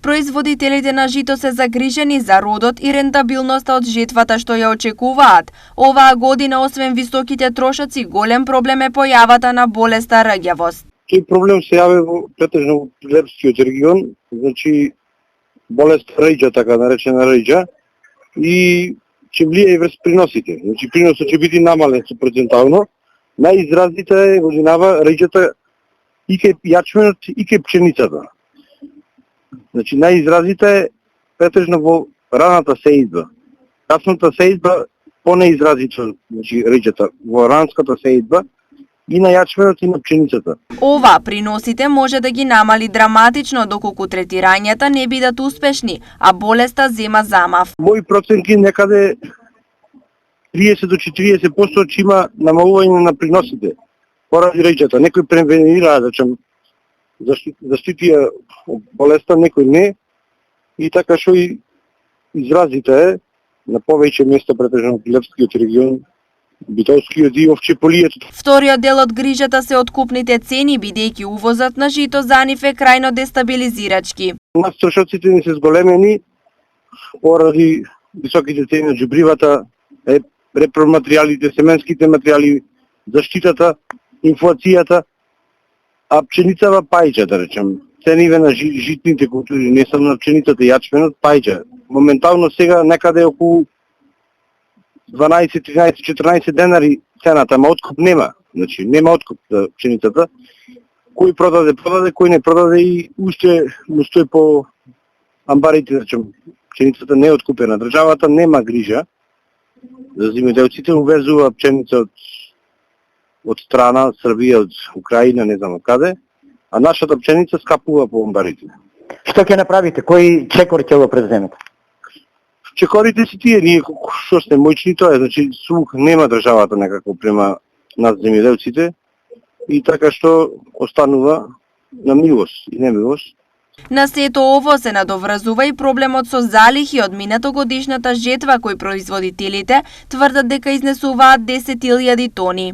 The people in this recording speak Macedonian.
Производителите на жито се загрижени за родот и рентабилноста од жетвата што ја очекуваат. Оваа година, освен високите трошоци, голем проблем е појавата на болеста рѓавост. Тој проблем се јави претежно во Прилепскиот регион, значи болест рейџа, така наречена рейџа, и ќе влие и врз приносите. Значи приносот ќе биде намален со процентално. Најизразита е годинава рейџата и кај јачменот и кај пченицата. Значи најизразита е претежно во раната сеидба. Касната сеидба понеизразита, значи рейџата во ранската сеидба и на јачменот и на пченицата. Ова приносите може да ги намали драматично доколку третирањата не бидат успешни, а болеста зема замав. Мои проценки некаде 30 до 40% ќе има намалување на приносите поради рейџата. Некои превенираа, заштитија болеста, некои не. И така што и изразите е на повеќе места претежно во Прилепскиот регион, Битолскиот и Овчеполието. Вториот дел од грижата се откупните цени, бидејќи увозот на жито за нив е крајно дестабилизирачки. Нас трошоците ни се зголемени поради високите цени на џубривата, репроматеријалите, семенските материјали, заштитата, инфлацијата, а пченицава пајџа, да речем. Цениве на житните култури, не само на пченицата и јачменот, пајџа. Моментално сега некаде околу 12, 13, 14 денари цената, ама откуп нема. Значи, нема откуп за пченицата. Кој продаде, кој не продаде и уште му стои по амбарите, значи, пченицата не е откупена. Државата нема грижа за земјоделците, увезува пченица од страна, Србија, од Украина, не знам од каде, а нашата пченица скапува по амбарите. Што ќе направите? Кој чекор ќе го преземете? Чекорите си тие, ние што сте мојчни, тоа е, значи слух нема државата некако према нас земјоделците и така што останува на милост и немилост. На сето ово се надоврзува и проблемот со залихи од минатогодишната жетва кој производителите тврдат дека изнесуваат 10.000 тони.